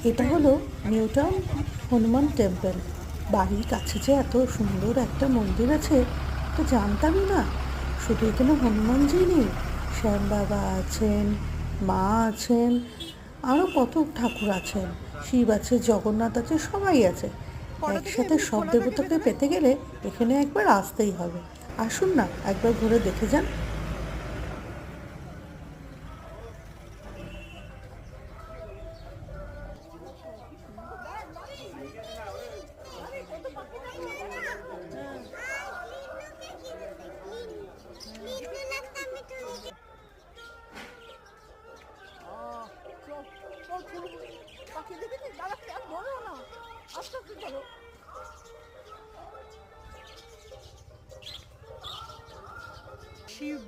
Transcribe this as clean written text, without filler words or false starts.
এটা হলো new town Hanuman temple. বাড়ির কাছে যে এত সুন্দর একটা মন্দির আছে তো জানতামই না। শুধু এখানে হনুমানজি নেই, শ্যাম বাবা আছেন, মা আছেন, আরও কত ঠাকুর আছেন, শিব আছে, জগন্নাথ আছে, সবাই আছে। একসাথে সব দেবতাকে পেতে গেলে এখানে একবার আসতেই হবে। আসুন না, একবার ঘুরে দেখে যান। শিব